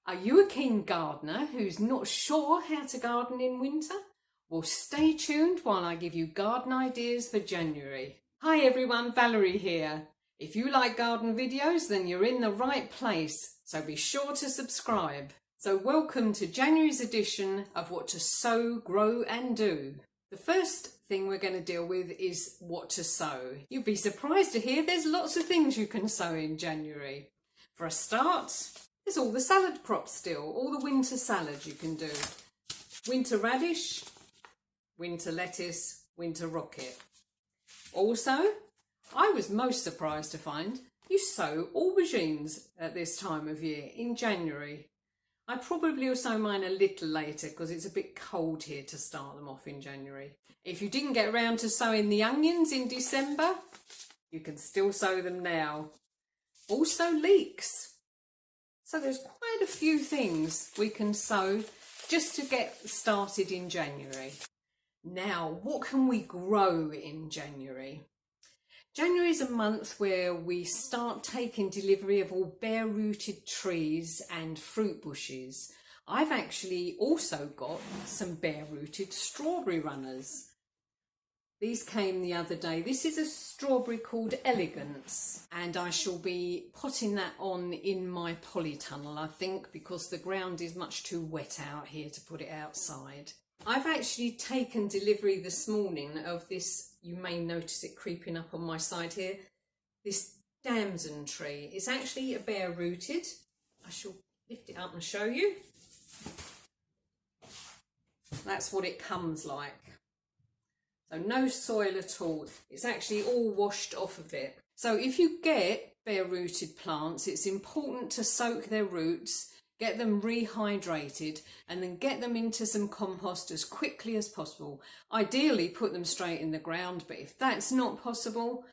Are you a keen gardener who's not sure how to garden in winter? Well, stay tuned while I give you garden ideas for January. Hi everyone, Valerie here. If you like garden videos, then you're in the right place, so be sure to subscribe. So welcome to January's edition of What to Sow, Grow and Do. The first thing we're going to deal with is what to sow. You'll be surprised to hear there's lots of things you can sow in January. For a start, there's all the salad crops still, all the winter salads you can do. Winter radish, winter lettuce, winter rocket. Also, I was most surprised to find you sow aubergines at this time of year in January. I probably will sow mine a little later because it's a bit cold here to start them off in January. If you didn't get around to sowing the onions in December, you can still sow them now. Also leeks. So there's quite a few things we can sow just to get started in January. Now, what can we grow in January? January is a month where we start taking delivery of all bare-rooted trees and fruit bushes. I've actually also got some bare-rooted strawberry runners. These came the other day. This is a strawberry called Elegance, and I shall be potting that on in my polytunnel, I think, because the ground is much too wet out here to put it outside. I've actually taken delivery this morning of this, you may notice it creeping up on my side here, this damson tree. It's actually a bare rooted. I shall lift it up and show you. That's what it comes like. So no soil at all. It's actually all washed off of it. So if you get bare rooted plants, it's important to soak their roots, get them rehydrated, and then get them into some compost as quickly as possible. Ideally put them straight in the ground, but if that's not possible,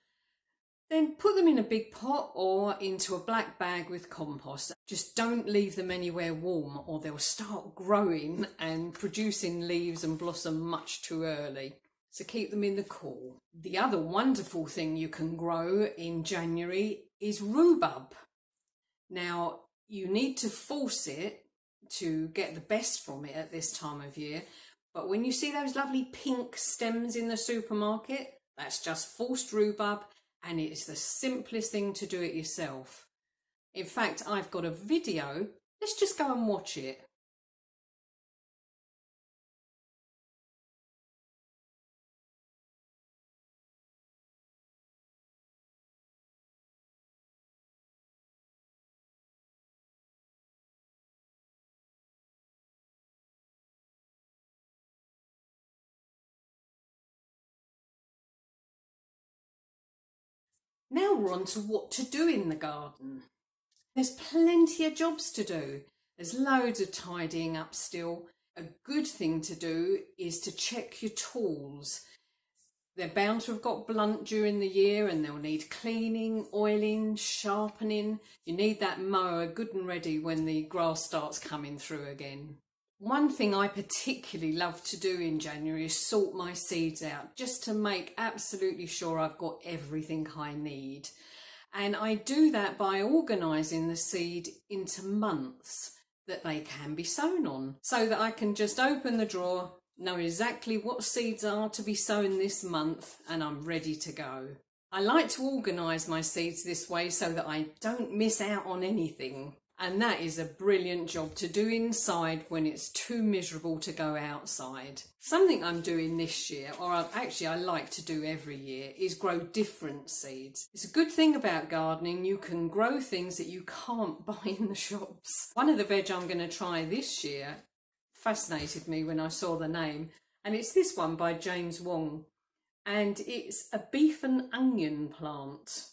then put them in a big pot or into a black bag with compost. Just don't leave them anywhere warm or they'll start growing and producing leaves and blossom much too early. So keep them in the cool. The other wonderful thing you can grow in January is rhubarb. Now, you need to force it to get the best from it at this time of year. But when you see those lovely pink stems in the supermarket, that's just forced rhubarb, and it is the simplest thing to do it yourself. In fact, I've got a video. Let's just go and watch it. Now we're on to what to do in the garden. There's plenty of jobs to do. There's loads of tidying up still. A good thing to do is to check your tools. They're bound to have got blunt during the year and they'll need cleaning, oiling, sharpening. You need that mower good and ready when the grass starts coming through again. One thing I particularly love to do in January is sort my seeds out, just to make absolutely sure I've got everything I need. And I do that by organising the seed into months that they can be sown on, so that I can just open the drawer, know exactly what seeds are to be sown this month, and I'm ready to go. I like to organise my seeds this way so that I don't miss out on anything. And that is a brilliant job to do inside when it's too miserable to go outside. Something I'm doing this year, or I like to do every year, is grow different seeds. It's a good thing about gardening, you can grow things that you can't buy in the shops. One of the veg I'm going to try this year fascinated me when I saw the name, and it's this one by James Wong, and it's a beef and onion plant.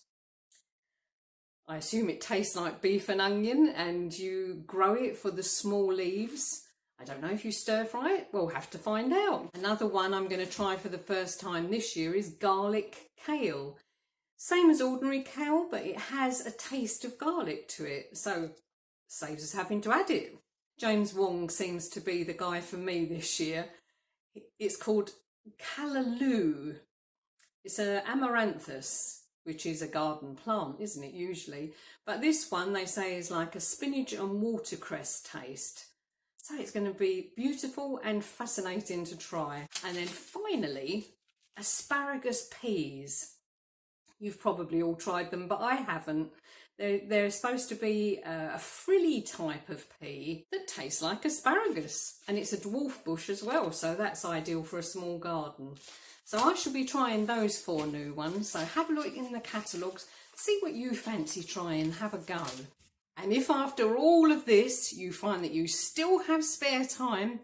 I assume it tastes like beef and onion, and you grow it for the small leaves. I don't know if you stir fry it. We'll have to find out. Another one I'm going to try for the first time this year is garlic kale. Same as ordinary kale, but it has a taste of garlic to it, so saves us having to add it. James Wong seems to be the guy for me this year. It's called callaloo. It's an amaranthus. which is a garden plant, isn't it, usually? But this one, they say, is like a spinach and watercress taste. So it's going to be beautiful and fascinating to try. And then finally, asparagus peas. You've probably all tried them, but I haven't. They're supposed to be a frilly type of pea that tastes like asparagus. And it's a dwarf bush as well, so that's ideal for a small garden. So I shall be trying those 4 new ones. So have a look in the catalogues, see what you fancy trying, have a go. And if after all of this you find that you still have spare time,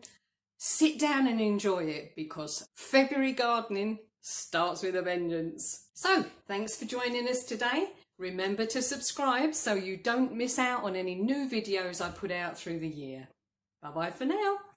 sit down and enjoy it, because February gardening starts with a vengeance. So thanks for joining us today. Remember to subscribe so you don't miss out on any new videos I put out through the year. Bye bye for now.